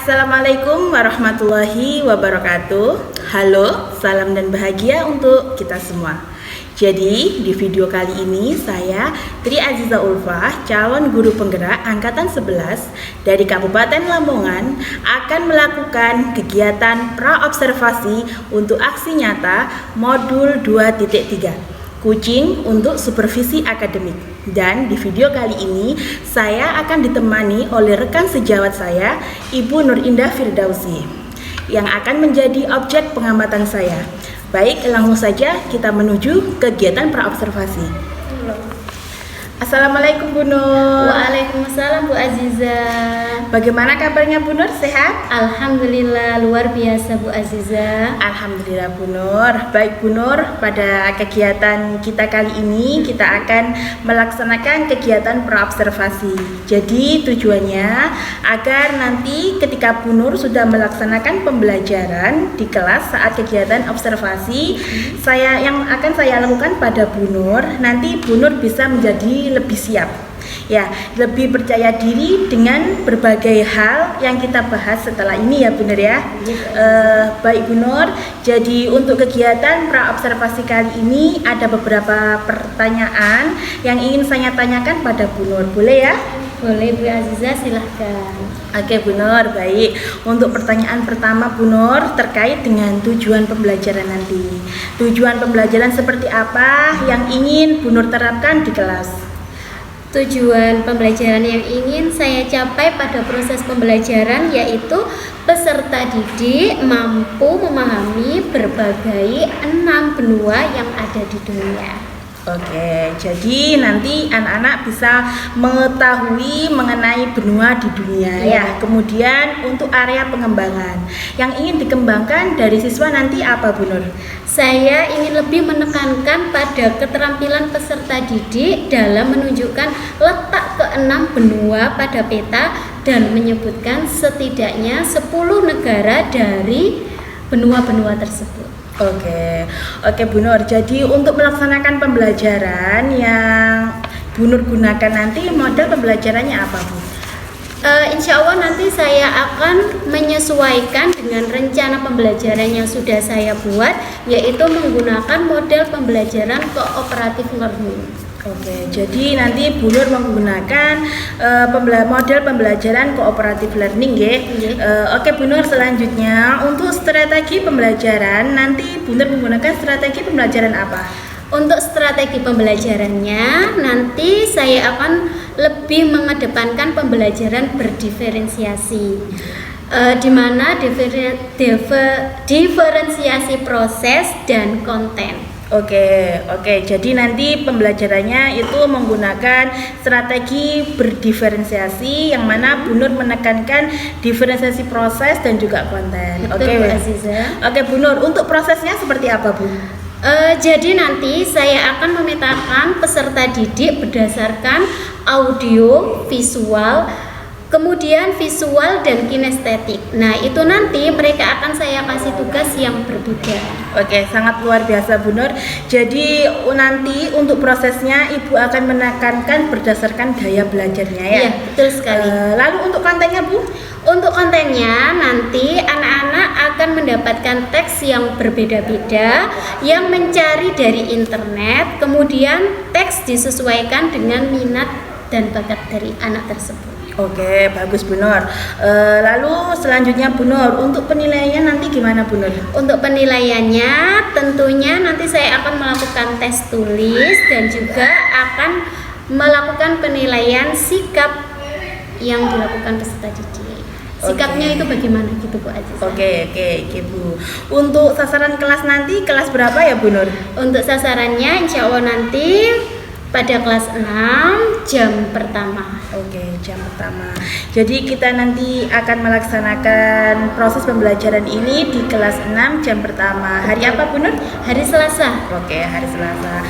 Assalamualaikum warahmatullahi wabarakatuh. Halo, salam dan bahagia untuk kita semua. Jadi di video kali ini saya Tri Aziza Ulfah, calon guru penggerak angkatan 11 dari Kabupaten Lamongan, akan melakukan kegiatan pra-observasi untuk aksi nyata modul 2.3 Kucing untuk supervisi akademik. Dan di video kali ini saya akan ditemani oleh rekan sejawat saya, Ibu Nur Indah Firdausi, yang akan menjadi objek pengamatan saya. Baik, langsung saja kita menuju kegiatan praobservasi. Assalamualaikum Bu Nur. Waalaikumsalam Bu Aziza. Bagaimana kabarnya Bu Nur? Sehat? Alhamdulillah, luar biasa Bu Aziza. Alhamdulillah Bu Nur. Baik Bu Nur, pada kegiatan kita kali ini kita akan melaksanakan kegiatan praobservasi. Jadi tujuannya agar nanti ketika Bu Nur sudah melaksanakan pembelajaran di kelas saat kegiatan observasi, yang akan saya lakukan pada Bu Nur, nanti Bu Nur bisa menjadi lebih siap, ya, lebih percaya diri dengan berbagai hal yang kita bahas setelah ini ya Bu Nur ya. Baik Bu Nur, jadi untuk kegiatan praobservasi kali ini ada beberapa pertanyaan yang ingin saya tanyakan pada Bu Nur, boleh ya? Boleh Bu Aziza, silahkan. Oke Bu Nur, baik. Untuk pertanyaan pertama Bu Nur terkait dengan tujuan pembelajaran nanti. Tujuan pembelajaran seperti apa yang ingin Bu Nur terapkan di kelas? Tujuan pembelajaran yang ingin saya capai pada proses pembelajaran yaitu peserta didik mampu memahami berbagai 6 benua yang ada di dunia. Oke, jadi nanti anak-anak bisa mengetahui mengenai benua di dunia ya. Kemudian untuk area pengembangan yang ingin dikembangkan dari siswa nanti apa Bu Nur? Saya ingin lebih menekankan pada keterampilan peserta didik dalam menunjukkan letak ke-6 benua pada peta dan menyebutkan setidaknya 10 negara dari benua-benua tersebut. Oke Bu Nur. Jadi untuk melaksanakan pembelajaran yang Bu Nur gunakan nanti model pembelajarannya apa Bu? Insya Allah nanti saya akan menyesuaikan dengan rencana pembelajaran yang sudah saya buat, yaitu menggunakan model pembelajaran cooperative learning. Oke, jadi nanti Bu Nur menggunakan model pembelajaran cooperative learning ya. Oke Bu Nur, selanjutnya untuk strategi pembelajaran nanti Bu Nur menggunakan strategi pembelajaran apa? Untuk strategi pembelajarannya nanti saya akan lebih mengedepankan pembelajaran berdiferensiasi, di mana diferensiasi proses dan konten. Oke, jadi nanti pembelajarannya itu menggunakan strategi berdiferensiasi yang mana Bu Nur menekankan diferensiasi proses dan juga konten. Oke Bu Aziza. Oke Bu Nur, untuk prosesnya seperti apa Bu? Jadi nanti saya akan memetakan peserta didik berdasarkan audio, visual, kemudian visual dan kinestetik. Nah, itu nanti mereka akan saya kasih tugas yang berbeda. Oke, sangat luar biasa Bu Nur. Jadi nanti untuk prosesnya Ibu akan menekankan berdasarkan gaya belajarnya ya? Iya, betul sekali. Lalu untuk kontennya Bu? Untuk kontennya nanti anak-anak akan mendapatkan teks yang berbeda-beda yang mencari dari internet, kemudian teks disesuaikan dengan minat dan bakat dari anak tersebut. Oke, bagus Bu Nur. Lalu selanjutnya Bu Nur, untuk penilaiannya nanti gimana Bu Nur? Untuk penilaiannya tentunya nanti saya akan melakukan tes tulis dan juga akan melakukan penilaian sikap yang dilakukan peserta didik. Sikapnya itu bagaimana gitu Bu Aziza? Oke Bu. Untuk sasaran kelas nanti kelas berapa ya Bu Nur? Untuk sasarannya insya Allah nanti pada kelas 6 jam pertama. Oke, jam pertama. Jadi kita nanti akan melaksanakan proses pembelajaran ini di kelas 6 jam pertama. Hari apa Bu Nur? Hari Selasa. Oke, hari Selasa.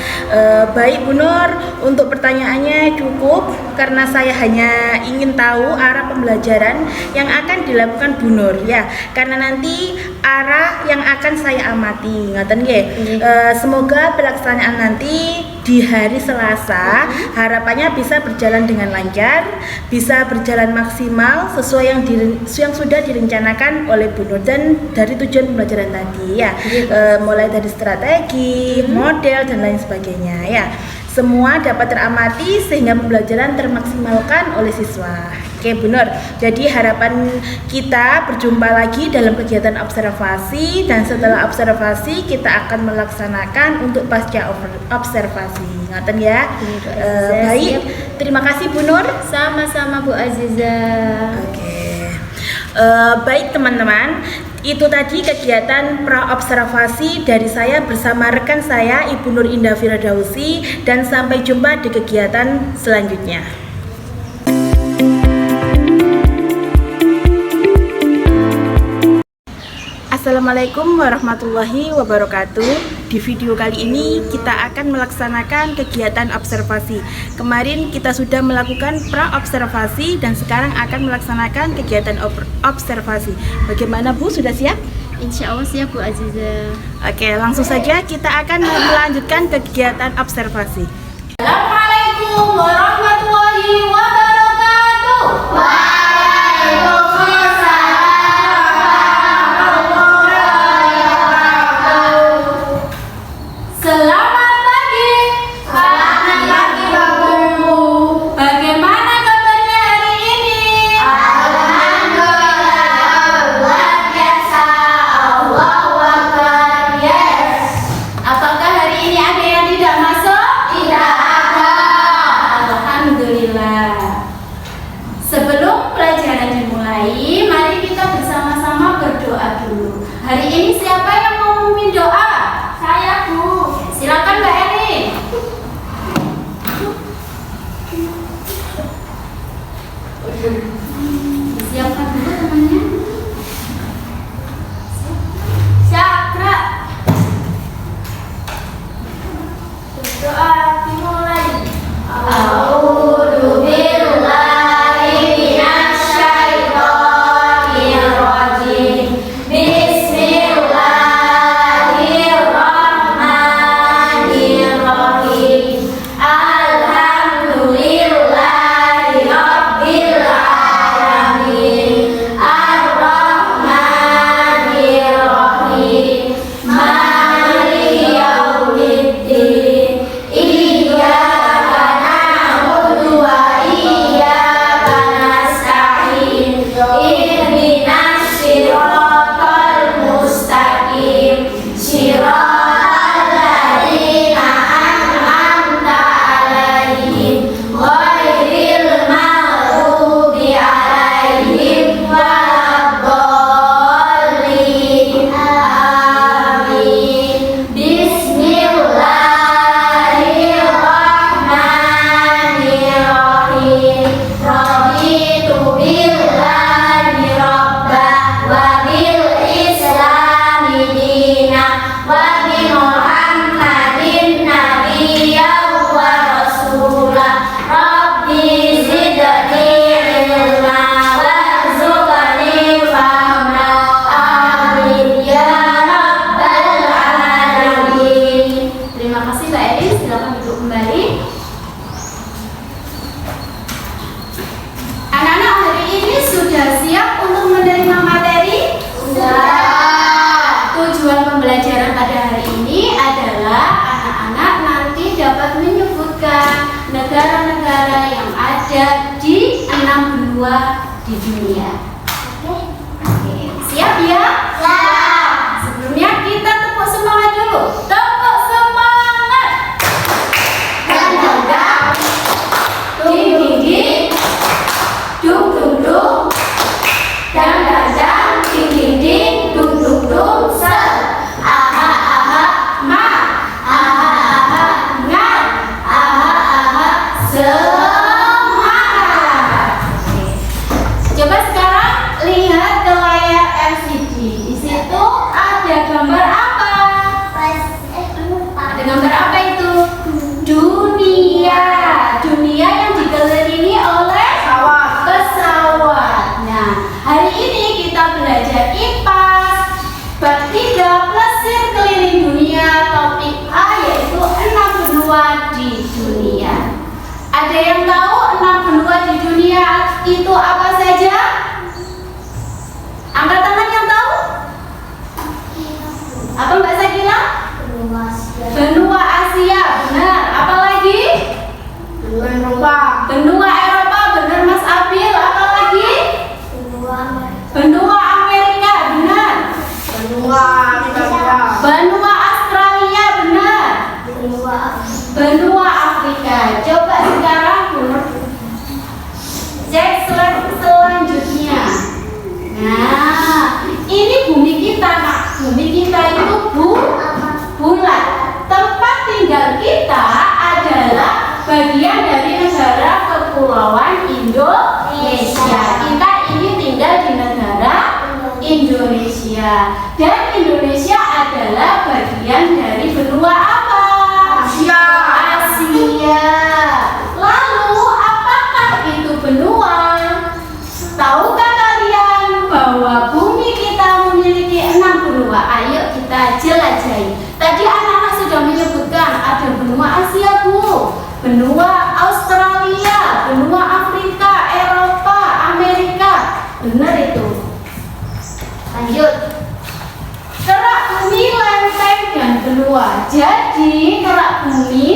Baik Bu Nur, untuk pertanyaannya cukup karena saya hanya ingin tahu arah pembelajaran yang akan dilakukan Bu Nur ya. Karena nanti arah yang akan saya amati. Ngaten nggih. Semoga pelaksanaan nanti di hari Selasa. Harapannya bisa berjalan dengan lancar, bisa berjalan maksimal sesuai yang sudah direncanakan oleh Bu Nur dan dari tujuan pembelajaran tadi ya. Mulai dari strategi, model dan lain sebagainya ya. Semua dapat teramati sehingga pembelajaran termaksimalkan oleh siswa. Oke Bu Nur, jadi harapan kita berjumpa lagi dalam kegiatan observasi, dan setelah observasi kita akan melaksanakan untuk pasca observasi. Ngaten ya. Baik, terima kasih Bu Nur. Sama-sama Bu Aziza. Oke. Baik teman-teman, itu tadi kegiatan pra-observasi dari saya bersama rekan saya Ibu Nur Indah Firdausi, dan sampai jumpa di kegiatan selanjutnya. Assalamualaikum warahmatullahi wabarakatuh. Di video kali ini kita akan melaksanakan kegiatan observasi. Kemarin kita sudah melakukan pra-observasi dan sekarang akan melaksanakan kegiatan observasi. Bagaimana Bu, sudah siap? Insya Allah siap Bu Aziza. Oke, langsung saja kita akan melanjutkan kegiatan observasi. Assalamualaikum warahmatullahi wabarakatuh. Selamat pagi. Selamat pagi Bapak. Bagaimana kabarnya hari ini? Alhamdulillah, luar biasa. Allahu Akbar. Yes. Apakah hari ini ada yang tidak masuk? Tidak ada. Alhamdulillah. Sebelum pelajaran dimulai, mari kita bersama-sama berdoa dulu. Hari ini siapa yang mau memimpin doa? Saya, Bu. Silakan Mbak Eni. Siapkan dulu temannya. Siap, Kak. Doa dimulai. A'udzu billahi minasy syaithanir rajim. Bismillahirrahmanirrahim. Alhamdulillahi rabbil alamin. Ar-Rahmanir Rahim. Maliki yaumiddin. Iyyaka na'budu wa iyyaka nasta'in. Ihdinas siratal mustaqim. Siratal ladzina an'amta 'alaihim ghairil maghdubi 'alaihim waladdallin. Amin. Bismillahirrahmanirrahim. Raditu billahi rabbah wa bil islami dina wa bi Muhammadin nabiyyan wa rasulah. Rabbi zidni ilma warzuqni fahma. Amin ya rabbal alamin. Terima kasih Mbak Edi, silakan duduk kembali. Anak-anak, hari ini sudah siap untuk menerima materi? Sudah. Tujuan pembelajaran pada hari ini adalah anak-anak nanti dapat menyebutkan negara-negara yang ada di 6 benua di dunia. Oke. Siap ya? Siap. Sebelumnya kita tepuk semangat dulu. Tepuk semangat. Dan dandang. Ding ding ding. Dung dung dung. Dan dandang. Ding ding ding. Dung dung dung. Sel. Aha aha ma. Aha aha ngal. Aha aha semangat. Coba sekarang lihat ke layar LCD. Di situ ada gambar apa? Ada gambar apa itu? Dunia. Dunia yang dikelilingi oleh pesawat. Nah, hari ini kita belajar IPAS bab 3 Plesir keliling dunia, topik A yaitu 6 benua di Ada yang tahu 6 benua di dunia itu apa saja? Angkat tangan yang tahu. Apa Mbak Sakila? Benua Asia, benar. Apa lagi? Benua Eropa, benar Mas Abil. Apa lagi? Benua Amerika, benar. Benua Australia, benar. Benua Afrika. Coba sekarang cek selanjutnya. Nah, ini bumi kita, Nak. Bumi kita itu bulat. Tempat tinggal kita adalah bagian dari negara kepulauan Indonesia. Kita ini tinggal di negara Indonesia. Dan Indonesia adalah bagian dari benua apa? Asia. Lalu apakah itu benua? Tahukah kalian bahwa bumi kita memiliki 6 benua? Ayo kita jelajahi. Tadi anak-anak sudah menyebutkan ada benua Asia, Bu, benua Australia, benua Afrika, Eropa, Amerika. Benar itu. Lanjut. Kerak bumi, lempeng, dan benua. Jadi kerak bumi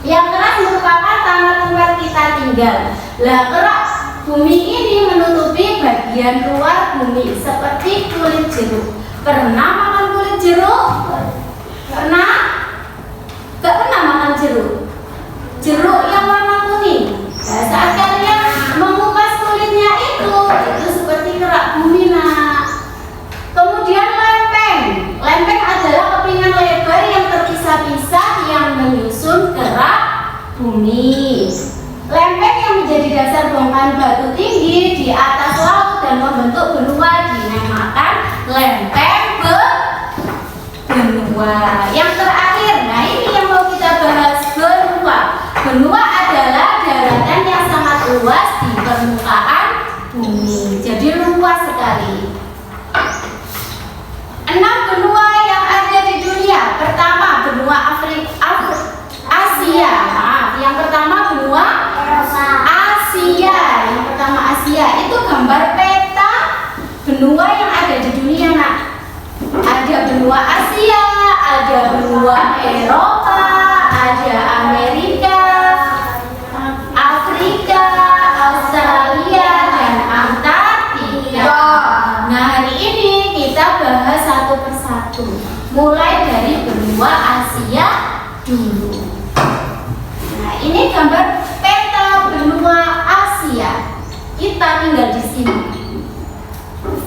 yang keras merupakan tanah tempat kita tinggal. Lah, kerak bumi ini menutupi bagian luar bumi seperti kulit jeruk. Pernah makan kulit jeruk? Pernah? Gak pernah makan jeruk? Jeruk yang warna kuning. Nah, saat kalian mengupas kulitnya itu seperti kerak bumi, Nak. Kemudian lempeng. Lempeng adalah kepingan lebar yang terpisah-pisah yang menyusun kerak bumi. Lempeng yang menjadi dasar bongkahan batu tinggi di atas laut dan membentuk benua dinamakan lempeng benua. Yang terakhir, nah ini yang mau kita bahas, benua. Benua adalah daratan yang sangat luas di permukaan bumi. Jadi luas sekali. 6 benua yang ada di dunia. Pertama, benua Asia. Maaf, yang pertama benua Asia. Yang pertama Asia. Itu gambar peta benua yang ada di dunia, Nak. Ada benua Asia, ada benua Eropa, ada Amerika, Afrika, Australia, dan Antartika. Nah, hari ini kita bahas satu persatu. Mulai dari benua Asia dulu. Nah, ini gambar peta benua Asia. Kita tinggal di sini.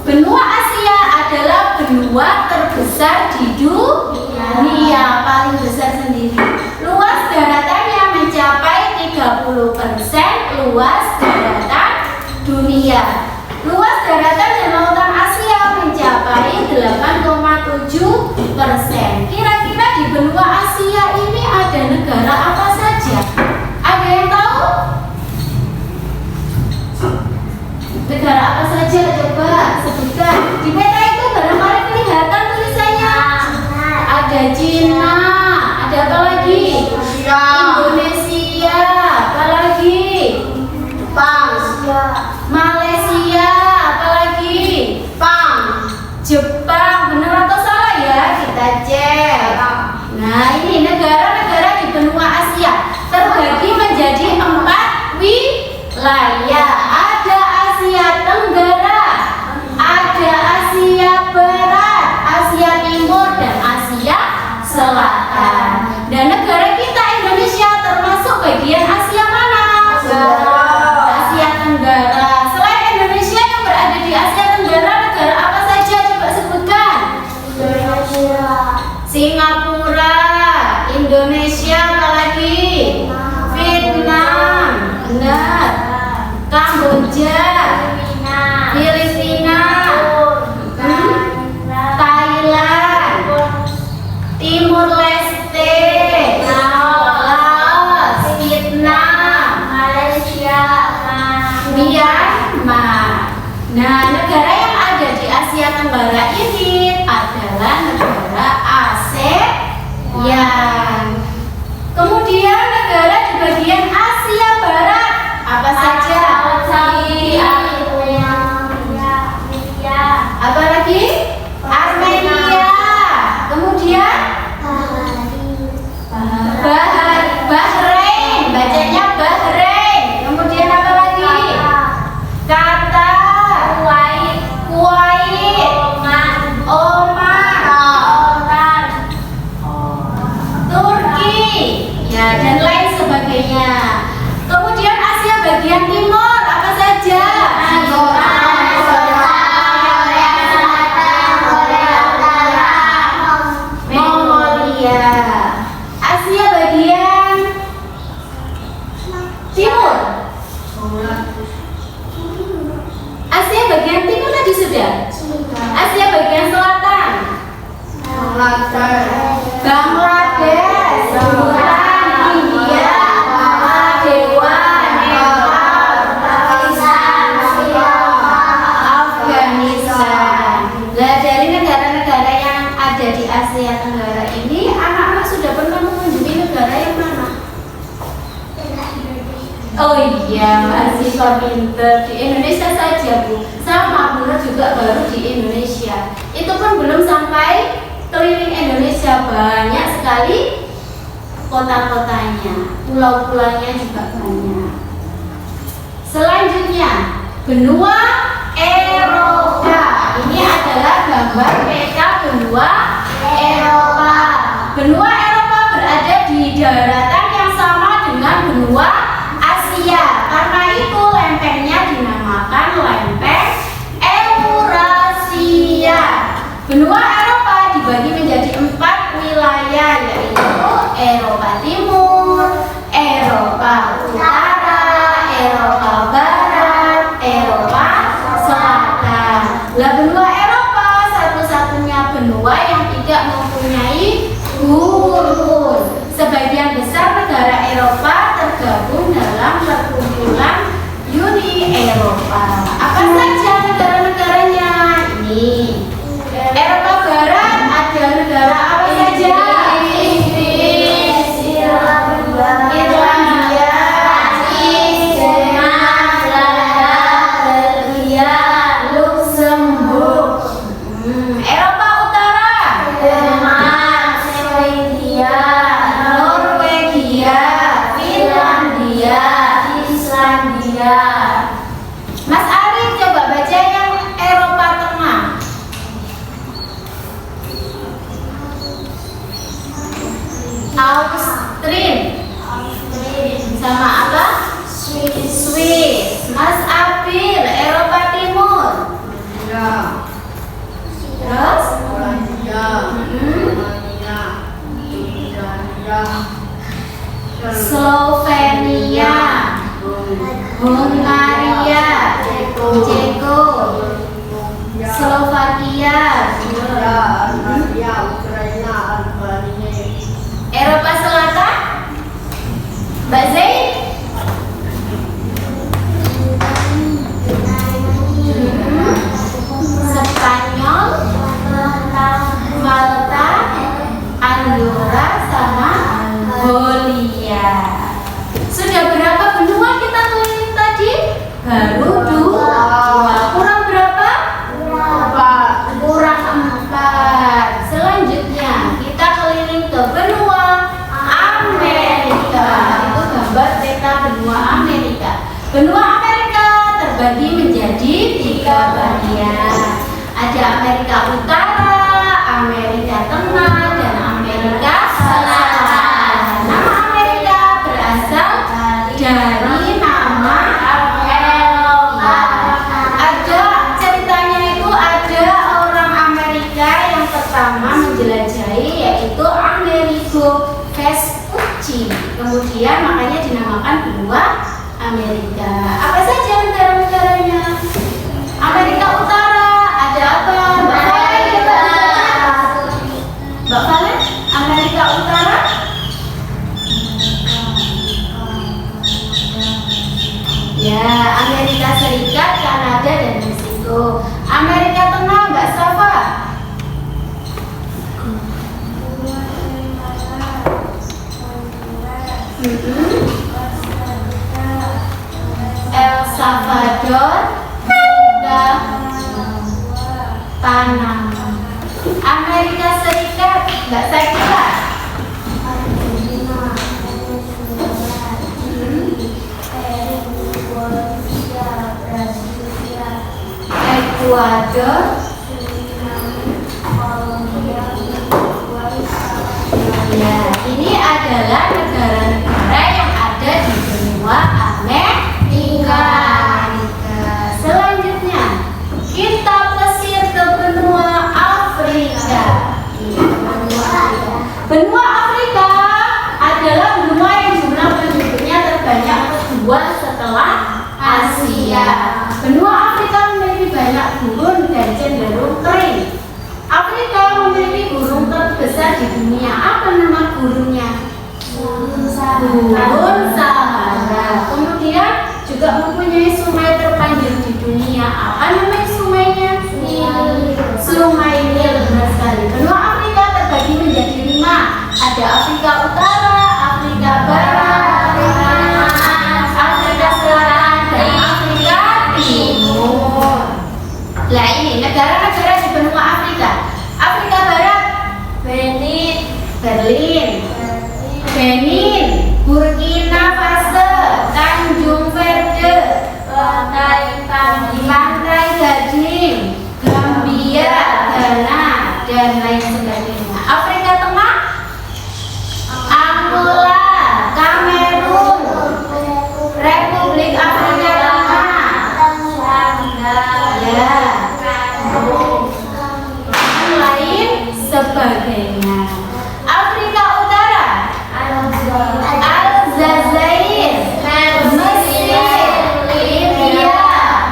Benua Asia adalah benua terbesar di dunia, paling besar sendiri. Luas daratannya mencapai 30% luas daratan dunia. Luas daratan dan lautan Asia mencapai 8,7%. Kira-kira di benua Asia ini ada negara apa saja? Ada yang tahu? Negara apa saja? Coba sebutkan. Di peta itu barangkali kelihatan tulisannya. Ada Cina, Asia bagian selatan. Bangladesh, Bhutan, India, Maldives, Nepal, Pakistan, Afghanistan. Nah, dari negara-negara yang ada di Asia Tenggara ini, anak-anak sudah pernah mengunjungi negara yang mana? Oh iya, mahasiswa pinter di Indonesia saja Bu. Sama benar juga baru di Indonesia. Itu pun belum sampai keliling Indonesia, banyak sekali kota-kotanya, pulau-pulaunya juga banyak. Selanjutnya, benua Eropa. Ini adalah gambar peta benua Eropa. Benua Eropa berada di daratan yang sama dengan benua Asia. Karena itu lempengnya dinamakan lempeng Eurasia. Benua Eropa dibagi menjadi 4 wilayah, yaitu Eropa Timur, Eropa Utara, Eropa Barat, Eropa Selatan. Lah benua Eropa satu-satunya benua yang tidak mempunyai gurun. Sebagian besar negara Eropa tergabung dalam perkumpulan Uni Eropa. Apa saja negara-negaranya? Ini Eropa Barat ada negara apa saja? Inggris, Irlandia, Prancis, Jerman, Belanda, Belgia, Luxembourg. Eropa Utara, Denmark, Swedia, Norwegia, Finlandia, Islandia. Mas Arif coba baca yang Eropa Tengah. Austria. Sama apa? Swiss. Mas Apil, Eropa Timur. Terus? Slovenia, Hungaria, Ceko, Slovakia, Eropa Selatan, Mbak Zain, Spanyol, Malta, Andorra, sama Bolivia. Sudah berapa benua kita keliling tadi? Baru 2. Kurang berapa? Kurang 4. Selanjutnya kita keliling ke benua Amerika. Itu gambar peta benua Amerika. Benua Amerika terbagi menjadi 3 bagian. Ada Amerika Utara, Amerika Tengah, dan Amerika Selatan. Nama Amerika berasal dari nama Eropa. Ada ceritanya, itu ada orang Amerika yang pertama menjelajahi, yaitu Amerigo Vespucci. Kemudian makanya dinamakan benua Amerika. Apa saja negara-negaranya? Amerika Utara ada apa? Mbak Valen, Amerika Utara? Ya, Amerika Serikat, Kanada, dan Meksiko. Amerika Tengah, Mbak Safa? El Salvador, dan Panama. Amerika Serikat, Mbak Sakila? Ekuador, ya, ini adalah negara-negara yang ada di benua Amerika. Selanjutnya kita plesir ke benua Afrika. Benua Afrika adalah benua yang jumlah penduduknya terbanyak kedua setelah Asia. Benua Afrika memiliki banyak gurun dan cenderung di dunia. Apa nama gurunnya? Gurun Sahara. Kemudian juga mempunyai sungai terpanjang di dunia. Apa namanya sungainya? Sungai Nil. Benar sekali. Benua Afrika terbagi menjadi 5. Ada Afrika Utara, Afrika Barat, Afrika Selatan, dan Afrika Timur. Nah ini negara-negara di benua Afrika. Afrika Barat, Benin, Burkina Faso, Tanjung Verde, Pantai Gading, Gambia, Ghana, dan lain sebagainya. Afrika Tengah, Angola, Kamerun, Republik Afrika Tengah, ya, dan lain sebagainya. Afrika Utara, Aljazair, Mesir, Libya,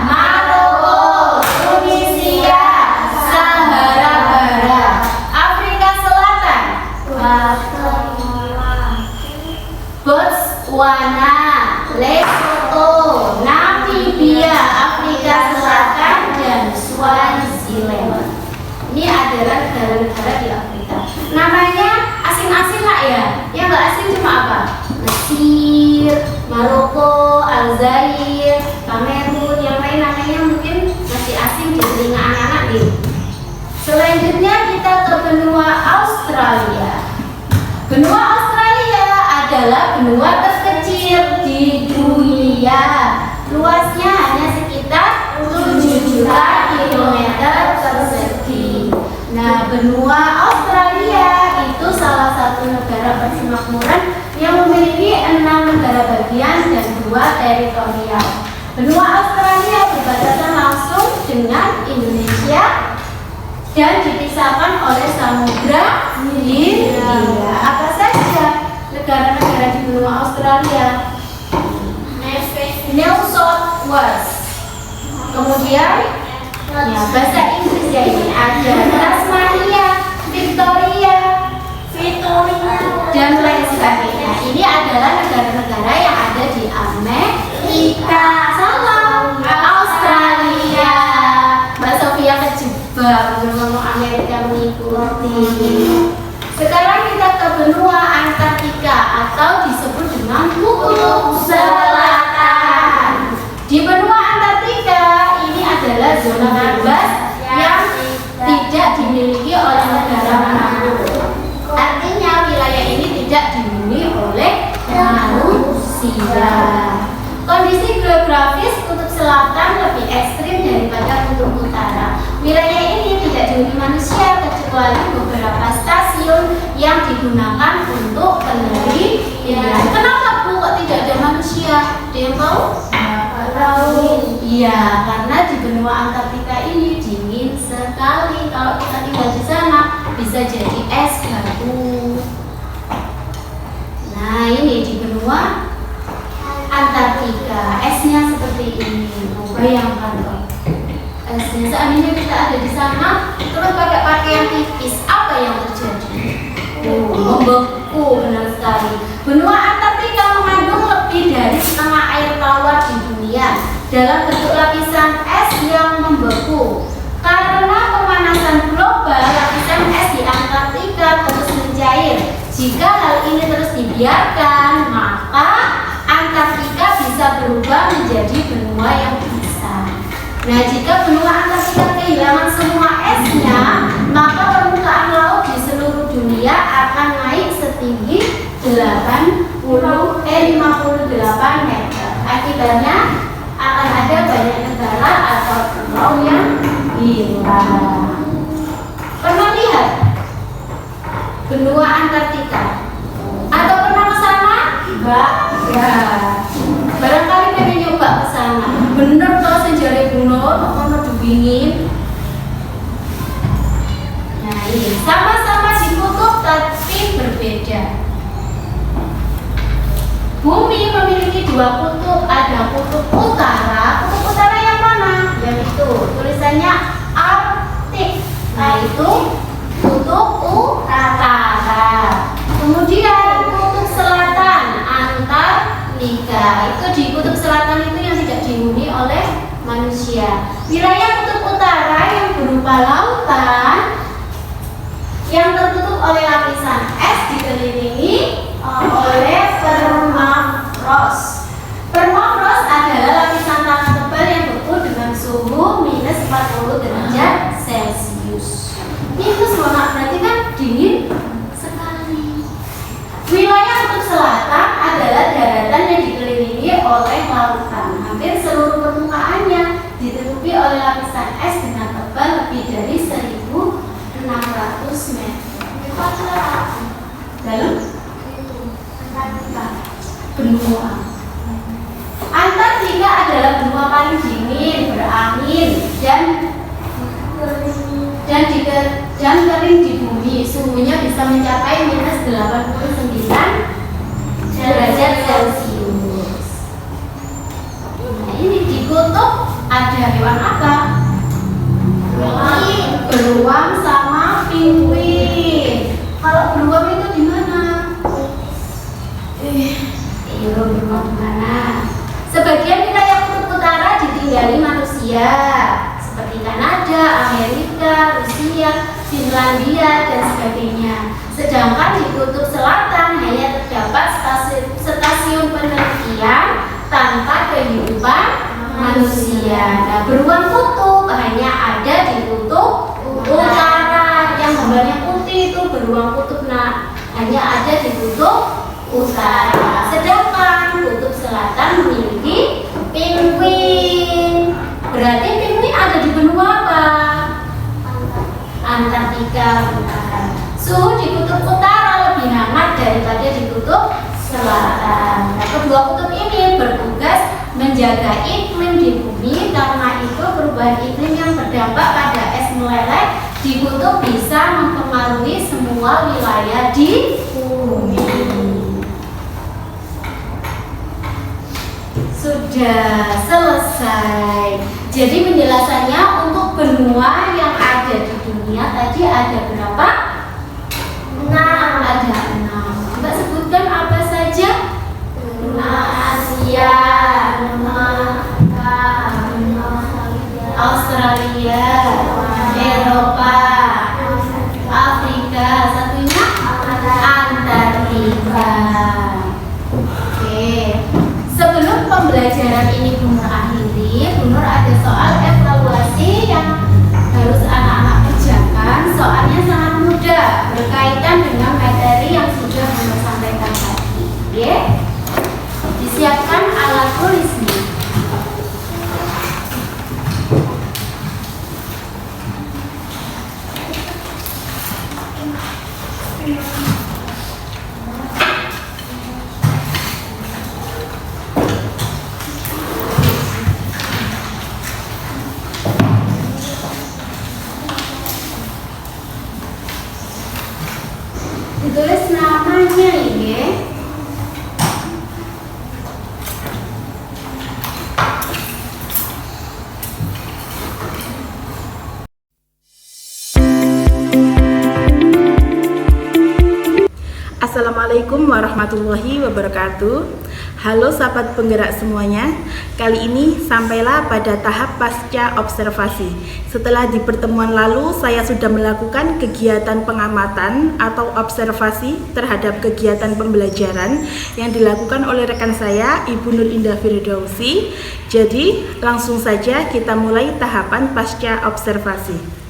Maroko, Tunisia, Sahara Barat. Afrika Selatan, Botswana, Lesotho, Namibia, Afrika Selatan, dan Swaziland. Ini adalah negara-negara di Afrika. Namanya asing-asing lah ya. Yang nggak asing cuma apa? Mesir, Maroko, Aljazair, Kamerun. Yang lain namanya mungkin masih asing di telinga anak-anak nih. Selanjutnya kita ke benua Australia. Benua Australia adalah benua terkecil di dunia. Luasnya hanya sekitar 7 juta kilometer persegi. Nah, benua Australia itu salah satu negara persemakmuran yang memiliki 6 negara bagian dan 2 teritorial. Benua Australia berbatasan langsung dengan Indonesia dan dipisahkan oleh Samudra Hindia. Apa saja negara-negara di benua Australia? New South Wales. Kemudian ya, bahasa Inggris ya ini ada Tasmania, Victoria, dan lain sebagainya. Ini adalah negara-negara yang ada di Amerika. Salah, Australia. Mbak Sofia kejebak ngomong Amerika mengikuti. Sekarang kita ke benua Antartika atau disebut dengan Kutub Selatan. Di benua Antartika ini adalah zona bebas yang tidak dimiliki oleh negara manapun. Artinya wilayah ini tidak dihuni oleh manusia. Kondisi geografis Kutub Selatan lebih ekstrim daripada Kutub Utara. Wilayah ini tidak dihuni manusia kecuali beberapa stasiun yang digunakan untuk penelitian. Kenapa Bu kok tidak ada manusia? Ada yang tahu? Iya, karena di benua Antartika ini dingin sekali. Kalau kita tinggal di sana bisa jadi es batu. Nah, ini di benua Antartika, esnya seperti ini. Bayangkan loh, esnya seandainya kita ada di sana, terus pakai pakaian tipis, apa yang terjadi? Membeku, benar sekali. Benua Antartika mengandung lebih dari setengah air tawar di dunia dalam bentuk lapisan es yang membeku. Karena pemanasan global, lapisan es di Antartika terus mencair. Jika hal ini terus dibiarkan, maka Antartika bisa berubah menjadi benua yang besar. Nah, jika benua Antartika kehilangan semua esnya, maka permukaan laut di seluruh dunia akan naik setinggi 58 meter. Akibatnya akan ada banyak negara atau pulau yang hilang. Pernah lihat benua Antartika? Atau pernah ke sana? Enggak. Ya. Barangkali pengen nyoba ke sana. Bener toh sejari Bunur, ono dingin. Nah, ini sama-sama di kutub tapi berbeda. Bumi memiliki 2 kutub, ada kutub utara. Kutub utara yang mana? Yang itu tulisannya Arktik. Nah, itu kutub utara. Wilayah kutub utara yang berupa lautan yang tertutup oleh lapisan es dikelilingi oleh permafrost. Permafrost adalah lapisan tanah tebal yang beku dengan suhu minus 40 derajat Celcius. Minus berarti kan dingin sekali. Wilayah kutub selatan adalah daratan yang dikelilingi oleh lautan. Hampir seluruh permukaannya ditutupi oleh lapisan es dengan tebal lebih dari 1.600 meter. Dalam benua. Antartika adalah benua paling dingin, berangin dan kering di bumi. Suhunya bisa mencapai minus 89 derajat Celcius. Nah, ini di kutub ada hewan apa? Beruang sama penguin. Kalau beruang itu di mana? Beruang di mana? Sebagian wilayah kutub utara ditinggali manusia, seperti Kanada, Amerika, Rusia, Finlandia, dan sebagainya. Sedangkan di kutub selatan hanya terdapat stasiun penelitian tanpa kehidupan manusia. Nah, beruang kutub hanya ada di kutub utara. Yang gambarnya putih itu beruang kutub, hanya ada di kutub utara. Sedangkan kutub selatan memiliki penguin. Berarti penguin ada di benua apa? Antartika utara. Suhu di kutub utara lebih hangat daripada di kutub selatan. Nah, kedua kutub ini bertugas menjaga iklim di bumi. Karena itu perubahan iklim yang berdampak pada es meleleh di kutub bisa mempengaruhi semua wilayah di bumi. Sudah selesai. Jadi penjelasannya untuk benua yang ada di dunia tadi ada berapa? 6. Ada 6. Mbak sebutkan apa saja? Asia, Australia, Eropa, Afrika, satunya Antartika. Oke. Sebelum pembelajaran ini Bunur akhiri, Bunur ada soal evaluasi yang harus anak-anak kerjakan. Soalnya sangat mudah, berkaitan dengan materi yang sudah Bunur sampaikan tadi. Oke? Disiapkan alat tulisnya. Ditulis namanya ya. Assalamualaikum warahmatullahi wabarakatuh. Halo sahabat penggerak semuanya. Kali ini sampailah pada tahap pasca observasi. Setelah di pertemuan lalu saya sudah melakukan kegiatan pengamatan atau observasi terhadap kegiatan pembelajaran yang dilakukan oleh rekan saya Ibu Nur Indah Firdausi. Jadi langsung saja kita mulai tahapan pasca observasi.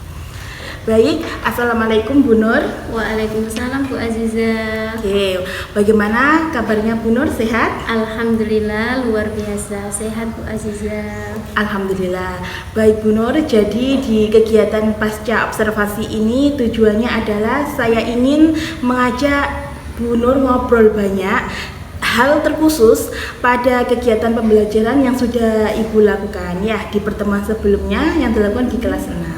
Baik, Assalamualaikum Bu Nur. Waalaikumsalam Bu Aziza. Oke, bagaimana kabarnya Bu Nur? Sehat? Alhamdulillah luar biasa sehat Bu Aziza. Alhamdulillah. Baik Bu Nur, jadi di kegiatan pasca observasi ini tujuannya adalah saya ingin mengajak Bu Nur ngobrol banyak hal terkhusus pada kegiatan pembelajaran yang sudah Ibu lakukan ya di pertemuan sebelumnya yang dilakukan di kelas 6.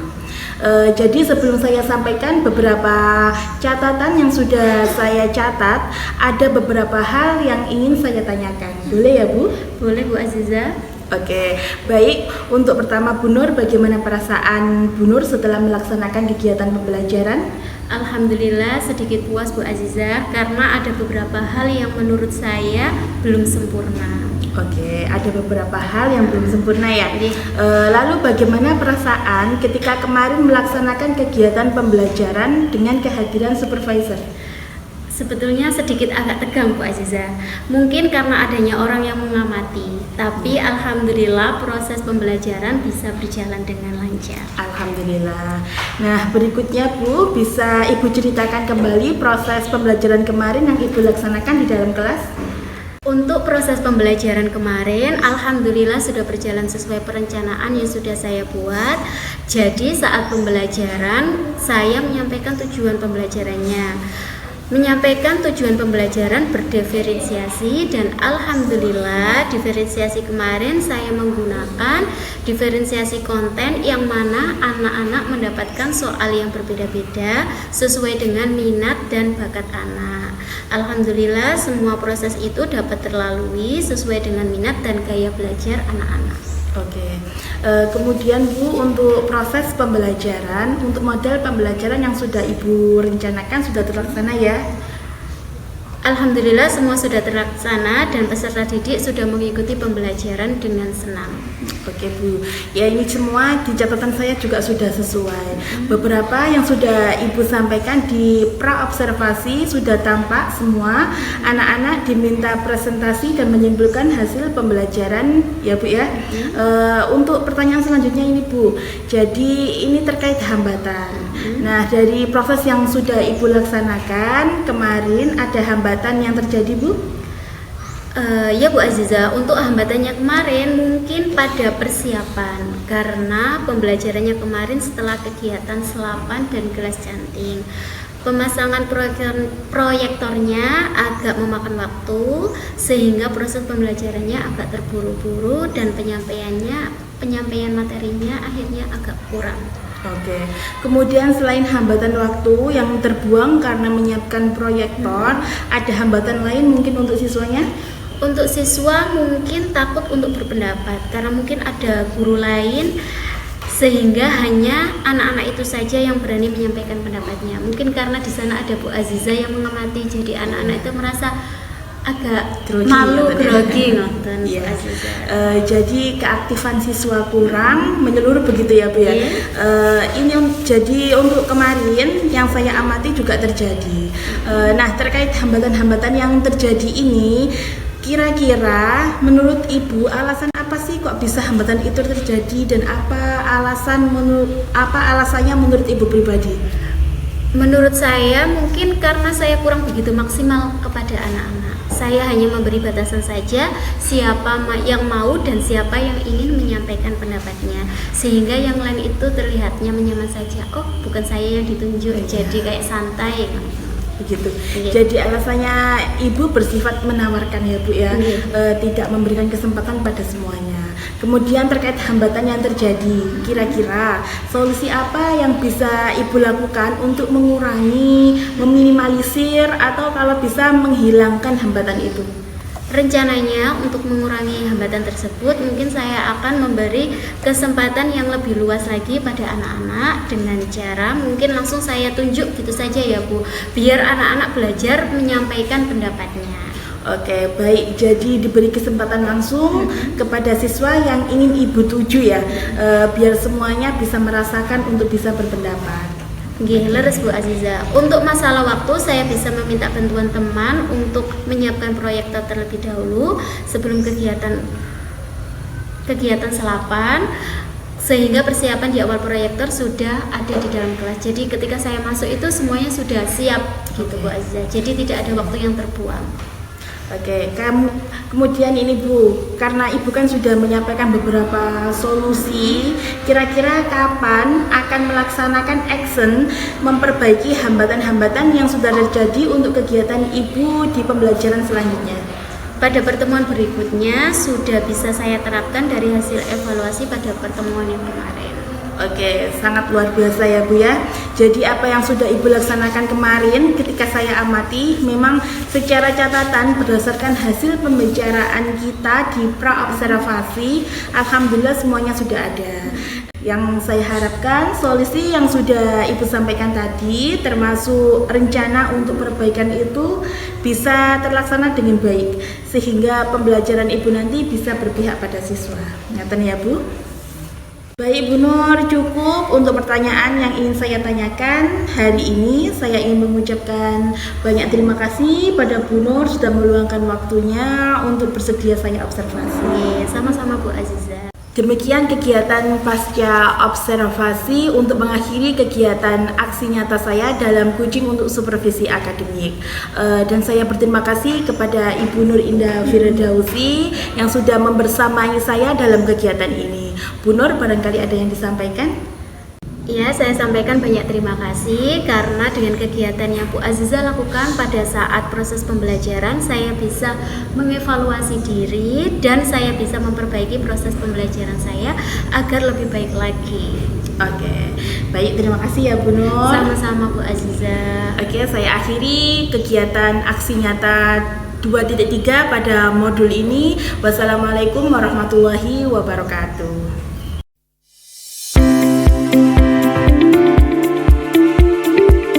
Jadi sebelum saya sampaikan beberapa catatan yang sudah saya catat, ada beberapa hal yang ingin saya tanyakan. Boleh ya Bu? Boleh Bu Aziza. Oke, baik. Untuk pertama Bu Nur, bagaimana perasaan Bu Nur setelah melaksanakan kegiatan pembelajaran? Alhamdulillah sedikit puas Bu Aziza karena ada beberapa hal yang menurut saya belum sempurna. Oke, ada beberapa hal yang belum sempurna ya. Iya. Lalu bagaimana perasaan ketika kemarin melaksanakan kegiatan pembelajaran dengan kehadiran supervisor? Sebetulnya sedikit agak tegang Bu Aziza. Mungkin karena adanya orang yang mengamati, tapi alhamdulillah proses pembelajaran bisa berjalan dengan lancar. Alhamdulillah. Nah, berikutnya Bu, bisa Ibu ceritakan kembali proses pembelajaran kemarin yang Ibu laksanakan di dalam kelas? Untuk proses pembelajaran kemarin, alhamdulillah sudah berjalan sesuai perencanaan yang sudah saya buat. Jadi saat pembelajaran, saya menyampaikan tujuan pembelajarannya. Menyampaikan tujuan pembelajaran berdiferensiasi, dan alhamdulillah diferensiasi kemarin saya menggunakan diferensiasi konten yang mana anak-anak mendapatkan soal yang berbeda-beda sesuai dengan minat dan bakat anak. Alhamdulillah semua proses itu dapat terlalui sesuai dengan minat dan gaya belajar anak-anak. Oke, kemudian Bu, untuk proses pembelajaran, untuk model pembelajaran yang sudah Ibu rencanakan sudah terlaksana ya? Alhamdulillah semua sudah terlaksana dan peserta didik sudah mengikuti pembelajaran dengan senang. Oke Bu, ya ini semua di catatan saya juga sudah sesuai. Beberapa yang sudah Ibu sampaikan di pra-observasi sudah tampak semua. Anak-anak diminta presentasi dan menyimpulkan hasil pembelajaran ya Bu ya. Untuk pertanyaan selanjutnya ini Bu, jadi ini terkait hambatan. Nah, dari proses yang sudah Ibu laksanakan kemarin ada hambatan yang terjadi Bu? Ya Bu Aziza, untuk hambatannya kemarin mungkin pada persiapan, karena pembelajarannya kemarin setelah kegiatan selapan dan gelas canting. Pemasangan proyektornya agak memakan waktu sehingga proses pembelajarannya agak terburu-buru dan penyampaian materinya akhirnya agak kurang. Oke, kemudian selain hambatan waktu yang terbuang karena menyiapkan proyektor, ada hambatan lain mungkin untuk siswanya? Untuk siswa mungkin takut untuk berpendapat karena mungkin ada guru lain, sehingga hanya anak-anak itu saja yang berani menyampaikan pendapatnya. Mungkin karena di sana ada Bu Aziza yang mengamati, jadi anak-anak itu merasa agak Grogi, malu, ya, grogi nonton Bu Iya. Aziza. Jadi keaktifan siswa kurang menyeluruh begitu ya Bu ya. Iya. Jadi untuk kemarin yang saya amati juga terjadi. Nah, terkait hambatan-hambatan yang terjadi ini, kira-kira menurut Ibu alasan apa sih kok bisa hambatan itu terjadi dan apa alasannya menurut Ibu pribadi? Menurut saya mungkin karena saya kurang begitu maksimal kepada anak-anak. Saya hanya memberi batasan saja siapa yang mau dan siapa yang ingin menyampaikan pendapatnya, sehingga yang lain itu terlihatnya menyaman saja. Oh, bukan saya yang ditunjuk, jadi kayak santai Begitu. Iya. Jadi alasannya Ibu bersifat menawarkan ya Bu ya, Iya. tidak memberikan kesempatan pada semuanya. Kemudian terkait hambatan yang terjadi, kira-kira solusi apa yang bisa Ibu lakukan untuk mengurangi, meminimalisir, atau kalau bisa menghilangkan hambatan itu? Rencananya untuk mengurangi hambatan tersebut mungkin saya akan memberi kesempatan yang lebih luas lagi pada anak-anak dengan cara mungkin langsung saya tunjuk gitu saja ya Bu, biar anak-anak belajar menyampaikan pendapatnya. Oke, baik. Jadi diberi kesempatan langsung kepada siswa yang ingin Ibu tuju ya, biar semuanya bisa merasakan untuk bisa berpendapat. Nggih, leres Bu Aziza. Untuk masalah waktu saya bisa meminta bantuan teman untuk menyiapkan proyektor terlebih dahulu sebelum kegiatan selapan, sehingga persiapan di awal proyektor sudah ada di dalam kelas. Jadi ketika saya masuk itu semuanya sudah siap gitu Bu Aziza. Jadi tidak ada waktu yang terbuang. Oke, kemudian ini Bu, karena Ibu kan sudah menyampaikan beberapa solusi, kira-kira kapan akan melaksanakan action memperbaiki hambatan-hambatan yang sudah terjadi untuk kegiatan Ibu di pembelajaran selanjutnya? Pada pertemuan berikutnya sudah bisa saya terapkan dari hasil evaluasi pada pertemuan yang kemarin. Oke, sangat luar biasa ya Bu ya. Jadi apa yang sudah Ibu laksanakan kemarin ketika saya amati, memang secara catatan berdasarkan hasil pembicaraan kita di pra-observasi, alhamdulillah semuanya sudah ada. Yang saya harapkan solusi yang sudah Ibu sampaikan tadi, termasuk rencana untuk perbaikan itu bisa terlaksana dengan baik, sehingga pembelajaran Ibu nanti bisa berpihak pada siswa. Ngaten ya Bu? Baik Bu Nur, cukup untuk pertanyaan yang ingin saya tanyakan hari ini. Saya ingin mengucapkan banyak terima kasih pada Bu Nur sudah meluangkan waktunya untuk bersedia saya observasi. Sama-sama Bu Aziza. Demikian kegiatan pasca observasi untuk mengakhiri kegiatan aksi nyata saya dalam coaching untuk supervisi akademik. Dan saya berterima kasih kepada Ibu Nur Indah Firdausi yang sudah membersamai saya dalam kegiatan ini. Bu Nur, barangkali ada yang disampaikan? Ya, saya sampaikan banyak terima kasih karena dengan kegiatan yang Bu Aziza lakukan pada saat proses pembelajaran, saya bisa mengevaluasi diri dan saya bisa memperbaiki proses pembelajaran saya agar lebih baik lagi. Oke, baik, terima kasih ya Bu Nur. Sama-sama Bu Aziza. Oke, saya akhiri kegiatan aksi nyata 2.3 pada modul ini. Wassalamualaikum warahmatullahi wabarakatuh.